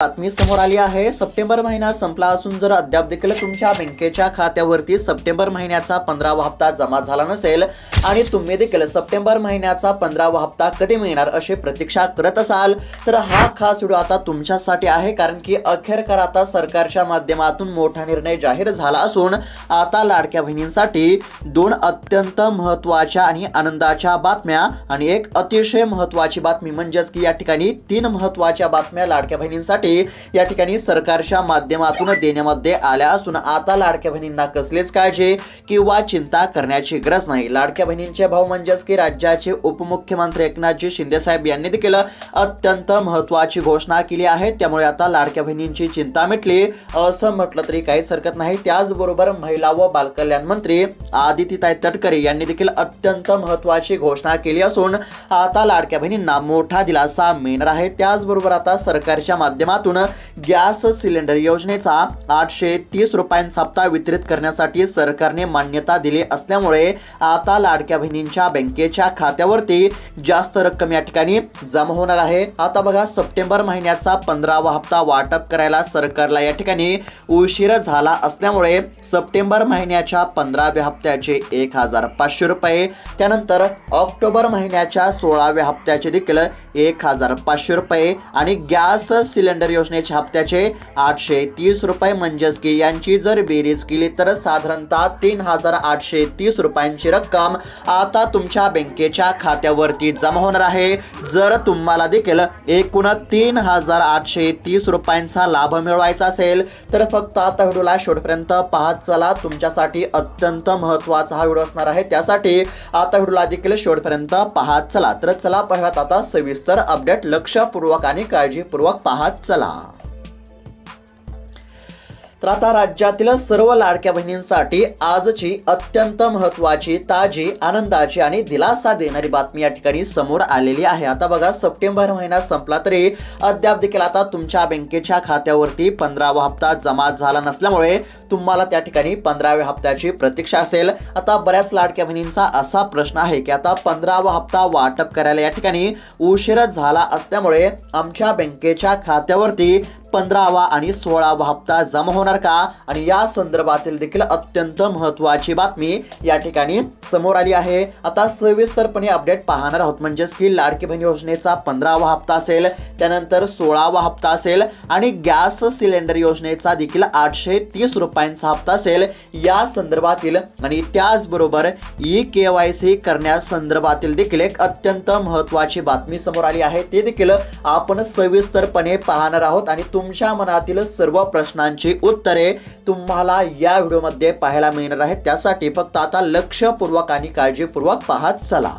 बातमी समोर आली आहे। सप्टेंबर महिना संपला असून जर अद्याप देखील तुमच्या बँकेच्या खात्यावरती सप्टेंबर महिन्याचा 15वा हप्ता जमा झाला नसेल आणि तुम्ही देखील सप्टेंबर महिन्याचा 15वा हप्ता कधी मिळणार अशी प्रतीक्षा करत असाल तर हा खास व्हिडिओ आता तुमच्यासाठी आहे, कारण की अखेरकार आता सरकारच्या माध्यमातून मोठा निर्णय जाहीर झाला असून आता लाडक्या बहिणींसाठी दोन अत्यंत महत्त्वाच्या आणि आनंदाच्या बातम्या आणि एक अतिशय महत्त्वाची बातमी म्हणजेच की या ठिकाणी तीन महत्त्वाच्या बातम्या लाडक्या बहिणींसाठी या ठिकाणी सरकारच्या माध्यमातून देण्यामध्ये आल्या असून आता लाडक्या बहिणींना कसलीच काळजी किंवा चिंता करण्याची गरज नाही। लाडक्या बहिणींचे भाऊ म्हणजेच की राज्याचे उपमुख्यमंत्री एकनाथजी शिंदे साहेब यांनी देखील अत्यंत महत्त्वाची घोषणा केली आहे, त्यामुळे आता लाडक्या बहिणींची चिंता मिटली असं म्हटलं तरी काहीच हरकत नाही। त्याचबरोबर महिला व बालकल्याण मंत्री आदितीताई तटकरे यांनी देखील अत्यंत महत्त्वाची घोषणा केली असून आता लाडक्या बहिणींना मोठा दिलासा मिळणार आहे। त्याचबरोबर आता सरकारच्या माध्यमातून गॅस सिलेंडर योजनेचा 830 रुपयांचा हप्ता वितरित करण्यासाठी सरकारने मान्यता दिली असल्यामुळे आता लाडक्या बहिणींच्या बँकेच्या खात्यावरती जास्त रक्कम या ठिकाणी जमा होणार आहे। आता बघा, सप्टेंबर महिन्याचा 15वा हप्ता वाटप करायला सरकारला या ठिकाणी उशीर झाला असल्यामुळे सप्टेंबर महिन्याच्या 15व्या हप्त्याचे 1500 रुपये, त्यानंतर ऑक्टोबर महिन्याच्या 16व्या हप्त्याचे देखील 1500 रुपये आणि गॅस सिलेंडर योजनेच्या हप्त्याचे 830 रुपये म्हणजेच की यांची जर बेरीज केली तर साधारणतः 3830 रुपयांची रक्कम आता तुमच्या बँकेच्या खात्यावरती जमा होणार आहे। जर तुम्हाला देखील एकूण 3830 रुपयांचा लाभ मिळवायचा असेल तर फक्त आता व्हिडिओला शेवटपर्यंत पाहत चला, तुमच्यासाठी अत्यंत महत्त्वाचा हा व्हिडिओ असणार आहे, त्यासाठी आता व्हिडिओला देखील शेवटपर्यंत पाहत चला। तर चला पाहूयात आता सविस्तर अपडेट, लक्षपूर्वक आणि काळजीपूर्वक पाहत चला। तर आता राज्यातील सर्व लाडक्या बहिणींसाठी आजची अत्यंत महत्त्वाची, ताजी, आनंदाची आणि दिलासा देणारी बातमी या ठिकाणी समोर आलेली आहे। आता बघा, सप्टेंबर महिना संपला तरी अद्याप देखील आता तुमच्या बँकेच्या खात्यावरती 15वा हप्ता जमा झाला नसल्यामुळे तुम्हाला त्या ठिकाणी 15व्या हप्त्याची प्रतीक्षा असेल। आता बऱ्याच लाडक्या बहिणींचा असा प्रश्न आहे की आता 15वा हप्ता वाटप करायला या ठिकाणी उशीर झाला असल्यामुळे आमच्या बँकेच्या खात्यावरती 15वा आणि 16वा हप्ता जमा होणार का, आणि या संदर्भातील देखील अत्यंत महत्त्वाची बातमी या ठिकाणी समोर आली आहे। आता सविस्तरपणे अपडेट पाहणार आहोत, म्हणजेच की लाडकी बहीण योजनेचा 15वा हप्ता असेल, त्यानंतर 16वा हप्ता असेल आणि गॅस सिलेंडर योजनेचा देखील 830 रुपयांचा हप्ता असेल या संदर्भातील आणि त्याचबरोबर KYC करण्यासंदर्भातील देखील एक अत्यंत महत्त्वाची बातमी समोर आली आहे, ते देखील आपण सविस्तरपणे पाहणार आहोत आणि तुमच्या मनातील सर्व प्रश्नांची उत्तरे तुम्हाला या व्हिडिओमध्ये पाहायला मिळणार आहेत, त्यासाठी फक्त आता लक्षपूर्वक आणि काळजीपूर्वक पाहत चला।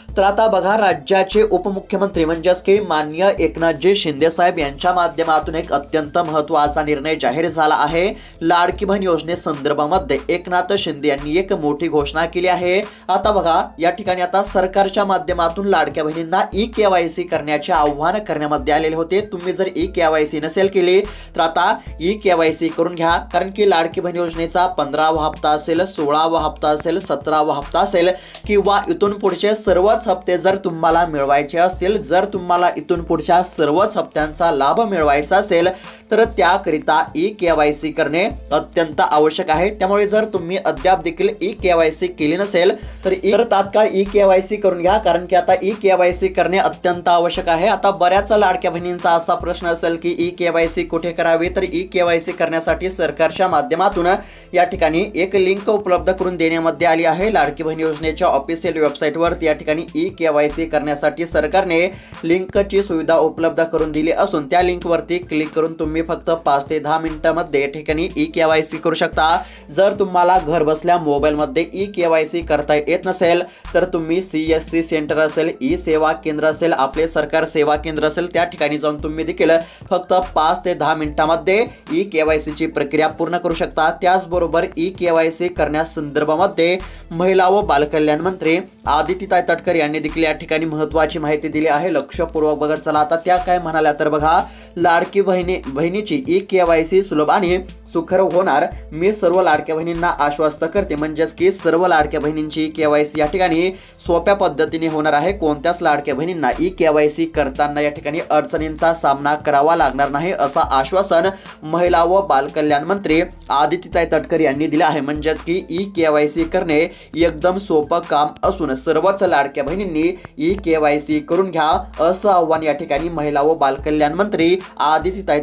तर आता बघा, राज्याचे उपमुख्यमंत्री म्हणजेच की माननीय एकनाथजी शिंदे साहेब यांच्या माध्यमातून एक अत्यंत महत्त्वाचा निर्णय जाहीर झाला आहे। लाडकी बहीण योजनेसंदर्भामध्ये एकनाथ शिंदे यांनी एक मोठी घोषणा केली आहे। आता बघा, या ठिकाणी आता सरकारच्या माध्यमातून लाडक्या बहिणींना KYC करण्याचे आव्हान करण्यामध्ये आलेले होते। तुम्ही जर KYC नसेल केली तर आता KYC करून घ्या, कारण की लाडकी बहीण योजनेचा 15वा हप्ता असेल, 16वा हप्ता असेल, 17वा हप्ता असेल किंवा इथून पुढचे सर्वच हप्ते जर तुम्हाला मिळवायचे असतील, जर तुम्हाला इथून पुढच्या सर्वच हप्त्यांचा लाभ मिळवायचा असेल तर त्याकरिता KYC करणे अत्यंत आवश्यक आहे। त्यामुळे जर तुम्ही अद्याप देखील KYC केली नसेल तर तात्काळ KYC करून घ्या, कारण की आता KYC करणे अत्यंत आवश्यक आहे। आता बऱ्याच लाडक्या बहिणींचा असा प्रश्न असेल की KYC कुठे करावी, तर KYC करण्यासाठी सरकारच्या माध्यमातून या ठिकाणी एक लिंक उपलब्ध करून देण्यामध्ये आली आहे। लाडकी बहीण योजनेच्या ऑफिशियल वेबसाईटवर या ठिकाणी KYC करण्यासाठी सरकारने लिंकची सुविधा उपलब्ध करून दिली असून त्या लिंकवरती क्लिक करून तुम्ही फक्त 5 ते 10 मिनिटांमध्ये या ठिकाणी KYC करू शकता। जर तुम्हाला घर बसल्या मोबाईलमध्ये KYC करता येत नसेल तर तुम्ही CSC सेंटर असेल, सेवा केंद्र असेल, आपले सरकार सेवा केंद्र असेल, त्या ठिकाणी जाऊन तुम्ही देखील फक्त 5 ते 10 मिनिटांमध्ये KYC ची प्रक्रिया पूर्ण करू शकता। त्याचबरोबर KYC करण्यासंदर्भामध्ये महिला व बालकल्याण मंत्री आदितीताई तटकरे यांनी देखील या ठिकाणी महत्त्वाची माहिती दिली आहे। लक्षपूर्वक बघत चला, आता त्या काय म्हणाल्या तर बघा, लाडकी बहिणीची ई-KYC सुलभ आणि सुखर होणार। मी सर्व लाडक्या बहिणींना आश्वस्त करते, म्हणजेच की सर्व लाडक्या बहिणींची KYC या ठिकाणी सोप्या पद्धतीने होणार आहे। कोणत्याच लाडक्या बहिणींना ई-KYC करताना या ठिकाणी अडचणींचा सामना करावा लागणार नाही, असं आश्वासन महिला व बालकल्याण मंत्री आदित्यताई तटकरे यांनी दिले आहे। म्हणजेच की ई-KYC करणे एकदम सोपं काम असून सर्वच लाडक्या बहिणींनी ई-KYC करून घ्या, असं आव्हान या ठिकाणी महिला व बालकल्याण मंत्री आदित्यताई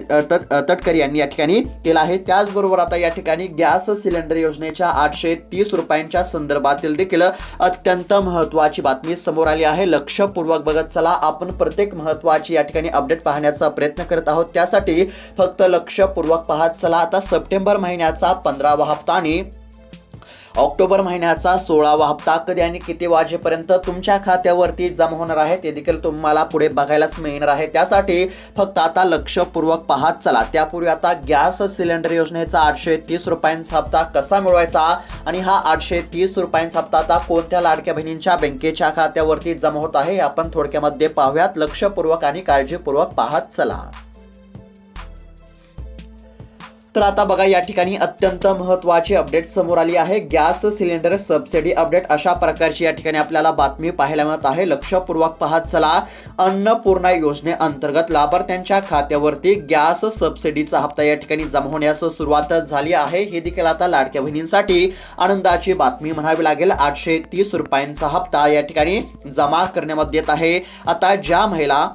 तटकरे यांनी या ठिकाणी केलं आहे। त्याचबरोबर आता या ठिकाणी गॅस सिलेंडर योजनेच्या 830 रुपयांच्या संदर्भातील देखील अत्यंत महत्त्वाची बातमी समोर आली आहे। लक्षपूर्वक बघत चला, आपण प्रत्येक महत्त्वाची या ठिकाणी अपडेट पाहण्याचा प्रयत्न करत आहोत, त्यासाठी फक्त लक्षपूर्वक पाहत चला। आता सप्टेंबर महिन्याचा 15वा हप्ता आणि ऑक्टोबर महिन्याचा 16वा हप्ता कधी आणि किती वाजेपर्यंत तुमच्या खात्यावरती जमा होणार आहे ते देखील तुम्हाला पुढे बघायलाच मिळणार आहे, त्यासाठी फक्त आता लक्षपूर्वक पाहत चला। त्यापूर्वी आता गॅस सिलेंडर योजनेचा 830 रुपयांचा हप्ता कसा मिळवायचा आणि हा 830 रुपयांचा हप्ता आता कोणत्या लाडक्या बहिणींच्या बँकेच्या खात्यावरती जमा होत आहे आपण थोडक्यामध्ये पाहूयात। लक्षपूर्वक आणि काळजीपूर्वक पाहत चला। तर आता बघा, या ठिकाणी अत्यंत महत्त्वाची अपडेट समोर आली आहे। गॅस सिलेंडर सबसिडी अपडेट अशा प्रकारची या ठिकाणी आपल्याला बातमी पाहायला मिळत आहे। लक्षपूर्वक पाहत चला। अन्नपूर्णा योजनेअंतर्गत लाभार्थ्यांच्या खात्यावरती गॅस सबसिडीचा हप्ता या ठिकाणी जमा होण्यास सुरुवात झाली आहे। हे देखील आता लाडक्या बहिणींसाठी आनंदाची बातमी म्हणावी लागेल। 830 रुपयांचा हप्ता या ठिकाणी जमा करण्यामध्ये येत आहे। आता ज्या महिला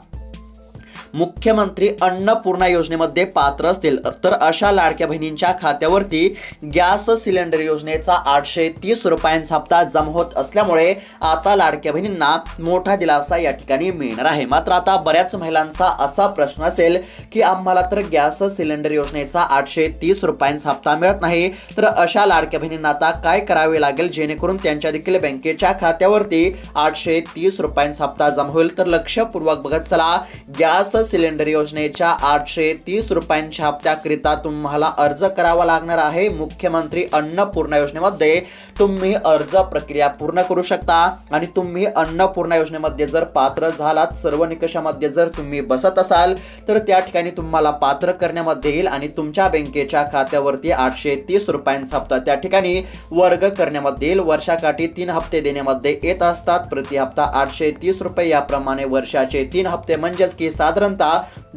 मुख्यमंत्री अन्नपूर्णा योजनेमध्ये पात्र असतील तर अशा लाडक्या बहिणींच्या खात्यावरती गॅस सिलेंडर योजनेचा 830 रुपयांचा हप्ता जमा होत असल्यामुळे आता लाडक्या बहिणींना मोठा दिलासा या ठिकाणी मिळणार आहे। मात्र आता बऱ्याच महिलांचा असा प्रश्न असेल की आम्हाला तर गॅस सिलेंडर योजनेचा 830 रुपयांचा हप्ता मिळत नाही, तर अशा लाडक्या बहिणींना आता काय करावे लागेल जेणेकरून त्यांच्या देखील बँकेच्या खात्यावरती 830 रुपयांचा हप्ता जमा होईल। तर लक्षपूर्वक बघत चला। गॅस सिलेंडर योजनेच्या 830 रुपयांच्या हप्त्याकरिता तुम्हाला अर्ज करावा लागणार आहे। मुख्यमंत्री अन्नपूर्णा योजनेमध्ये तुम्ही अर्ज प्रक्रिया पूर्ण करू शकता आणि तुम्ही अन्नपूर्णा योजनेमध्ये जर पात्र झालात, सर्व निकषामध्ये जर तुम्ही बसत असाल तर त्या ठिकाणी तुम्हाला पात्र करण्यामध्ये येईल आणि तुमच्या बँकेच्या खात्यावरती 830 रुपयांचा हप्ता त्या ठिकाणी वर्ग करण्यामध्ये येईल। वर्षाकाठी 3 हप्ते देण्यामध्ये येत असतात। प्रति हप्ता 830 रुपये, याप्रमाणे वर्षाचे 3 हप्ते म्हणजेच की साधारणतः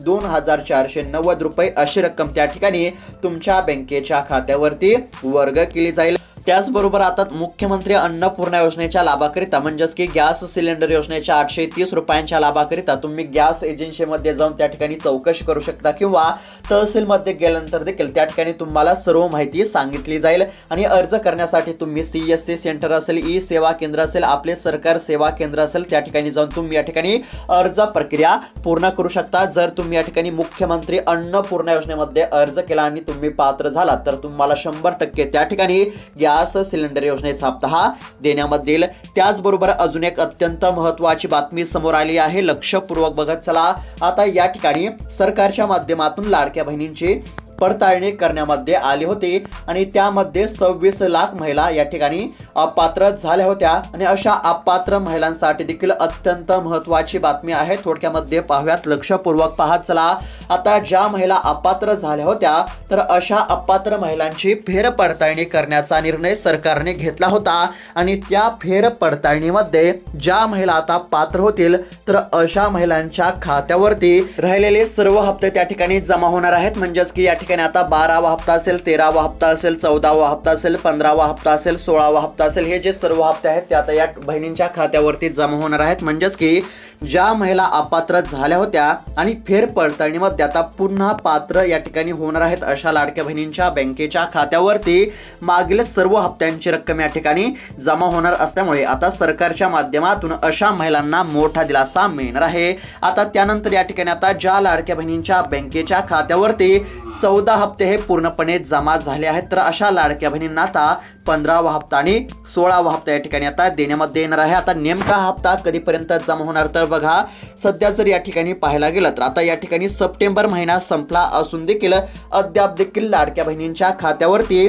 2490 रुपये अशी रक्कम त्या ठिकाणी तुमच्या बँकेच्या खात्यावरती वर्ग केली जाईल। त्याचबरोबर आता मुख्यमंत्री अन्नपूर्णा योजनेच्या लाभाकरिता म्हणजेच की गॅस सिलेंडर योजनेच्या 830 रुपयांच्या लाभाकरिता तुम्ही गॅस एजन्सीमध्ये जाऊन त्या ठिकाणी चौकशी करू शकता किंवा तहसीलमध्ये गेल्यानंतर देखील त्या ठिकाणी तुम्हाला सर्व माहिती सांगितली जाईल आणि अर्ज करण्यासाठी तुम्ही CSC सेंटर असेल, ई सेवा केंद्र असेल, आपले सरकार सेवा केंद्र असेल, त्या ठिकाणी जाऊन तुम्ही या ठिकाणी अर्ज प्रक्रिया पूर्ण करू शकता। जर तुम्ही या ठिकाणी मुख्यमंत्री अन्नपूर्णा योजनेमध्ये अर्ज केला आणि तुम्ही पात्र झालात तर तुम्हाला 100% त्या ठिकाणी गॅस सिलेंडर योजनेचा हप्ता हा देण्यामध्ये येईल। त्याचबरोबर अजून एक अत्यंत महत्त्वाची बातमी समोर आली आहे। लक्षपूर्वक बघत चला। आता या ठिकाणी सरकारच्या माध्यमातून लाडक्या बहिणींची पडताळणी करण्यामध्ये आली होती आणि त्यामध्ये 26 लाख महिला या ठिकाणी अपात्र झाल्या होत्या आणि अशा अपात्र महिलांसाठी देखील अत्यंत महत्त्वाची बातमी आहे। थोडक्यामध्ये पाहूयात, लक्षपूर्वक पाहत चला। आता ज्या महिला अपात्र झाल्या होत्या तर अशा अपात्र महिलांची फेरपडताळणी करण्याचा निर्णय सरकारने घेतला होता आणि त्या फेरपडताळणीमध्ये ज्या महिला आता पात्र होतील तर अशा महिलांच्या खात्यावरती राहिलेले सर्व हप्ते त्या ठिकाणी जमा होणार आहेत। म्हणजेच की या ठिकाणी आता 12वा हप्ता असेल, 13वा हप्ता असेल, 14वा हप्ता असेल, 15वा हप्ता असेल, 16वा हप्ता असेल, हे जे सर्व हप्ते आहेत ते आता या बहिणींच्या खात्यावरती जमा होणार आहेत। म्हणजेच की ज्या महिला अपात्र झाल्या होत्या आणि फेरपडताळणीमध्ये आता पुन्हा पात्र या ठिकाणी होणार आहेत अशा लाडक्या बहिणींच्या बँकेच्या खात्यावरती मागील सर्व हप्त्यांची रक्कम या ठिकाणी जमा होणार असल्यामुळे आता सरकारच्या माध्यमातून अशा महिलांना मोठा दिलासा मिळणार आहे। आता त्यानंतर या ठिकाणी आता ज्या लाडक्या बहिणींच्या बँकेच्या खात्यावरती 14 हप्ते हे पूर्णपणे जमा झाले आहेत तर अशा लाडक्या बहिणींना आता 15वा हप्ता आणि 16वा हप्ता या ठिकाणी आता देण्यामध्ये येणार आहे। आता नेमका हप्ता कधीपर्यंत जमा होणार तर बघा, सध्या जर या ठिकाणी पाहायला गेलं तर आता या ठिकाणी सप्टेंबर महिना संपला असून देखील अद्याप देखील लाडक्या बहिणींच्या खात्यावरती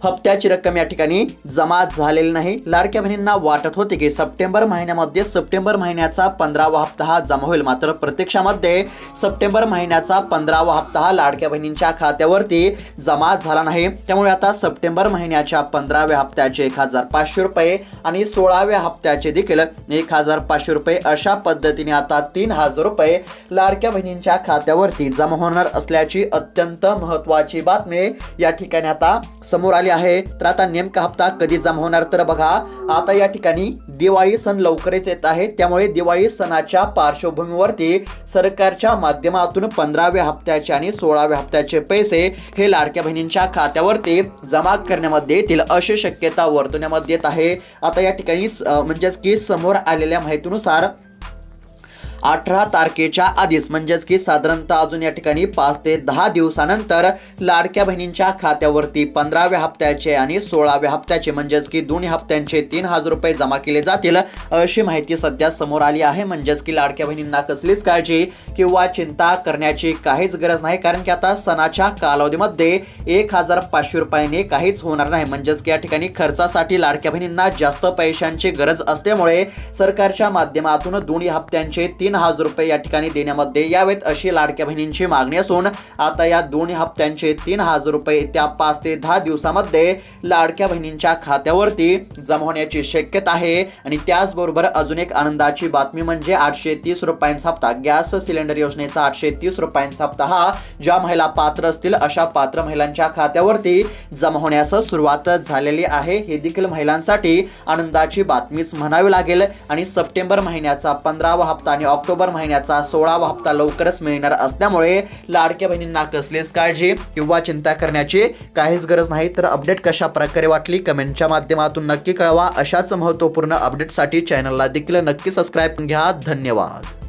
हप्त्याची रक्कम या ठिकाणी जमा झालेली नाही। लाडक्या बहिणींना वाटत होते की सप्टेंबर महिन्यामध्ये सप्टेंबर महिन्याचा 15वा हप्ता हा जमा होईल, मात्र प्रत्यक्षामध्ये सप्टेंबर महिन्याचा 15वा हप्ता हा लाडक्या बहिणींच्या खात्यावरती जमा झाला नाही। त्यामुळे आता सप्टेंबर महिन्याच्या 15व्या हप्त्याचे 1500 रुपये आणि 16व्या हप्त्याचे देखील 1500 रुपये अशा पद्धतीने आता 3000 रुपये लाडक्या बहिणींच्या खात्यावरती जमा होणार असल्याची अत्यंत महत्त्वाची बातमी या ठिकाणी आता समोर आली आहे। तर आता नेमका हप्ता कधी जमा होणार, तर बघा आता या ठिकाणी दिवाळी सण लवकरच येत आहे, त्यामुळे दिवाळी सणाच्या पार्श्वभूमीवरती सरकारच्या माध्यमातून 15व्या हप्त्याचे आणि 16व्या हप्त्याचे पैसे हे लाडक्या बहिणींच्या खात्यावरती जमा करण्यामध्ये येतील अशी शक्यता वर्तवण्यामध्ये येत आहे। आता या ठिकाणी म्हणजेच की समोर आलेल्या माहितीनुसार 18 तारखेच्या आधीच म्हणजेच की साधारणतः अजून या ठिकाणी 5 ते 10 दिवसानंतर लाडक्या बहिणींच्या खात्यावरती 15व्या हप्त्याचे आणि 16व्या हप्त्याचे म्हणजेच की दोन्ही हप्त्यांचे 3000 रुपये जमा केले जातील अशी माहिती सध्या समोर आली आहे। म्हणजेच की लाडक्या बहिणींना कसलीच काळजी किंवा चिंता करण्याची काहीच गरज नाही, कारण की आता सणाच्या कालावधीमध्ये 1500 रुपयांनी काहीच होणार नाही। म्हणजेच की या ठिकाणी खर्चासाठी लाडक्या बहिणींना जास्त पैशांची गरज असल्यामुळे सरकारच्या माध्यमातून दोन्ही हप्त्यांचे 3000 रुपये या ठिकाणी देण्यामध्ये यावेत अशी लाडक्या बहिणींची मागणी असून आता या दोन्ही हप्त्यांचे 3000 रुपये त्या 5 ते 10 दिवसामध्ये लाडक्या बहिणींच्या खात्यावरती जमा होण्याची शक्यता आहे। आणि त्याचबरोबर अजून एक आनंदाची बातमी म्हणजे 830 रुपयांचा हप्ता, गॅस सिलेंडर योजनेचा 830 रुपयांचा हप्ता हा ज्या महिला पात्र असतील अशा पात्र महिलांच्या खात्यावरती जमा होण्यास सुरुवात झालेली आहे। हे देखील महिलांसाठी आनंदाची बातमीच म्हणावी लागेल। आणि सप्टेंबर महिन्याचा 15वा हप्ता आणि ऑक्टोबर महिन्याचा 16वा हप्ता लवकरच मिळणार असल्यामुळे लाडक्या बहिणींना कसलीच काळजी किंवा चिंता करण्याची काहीच गरज नाही। तर अपडेट कशा प्रकारे वाटली कमेंटच्या माध्यमातून नक्की कळवा। अशाच महत्त्वपूर्ण अपडेटसाठी चॅनलला देखील नक्की सबस्क्राईब घ्या। धन्यवाद।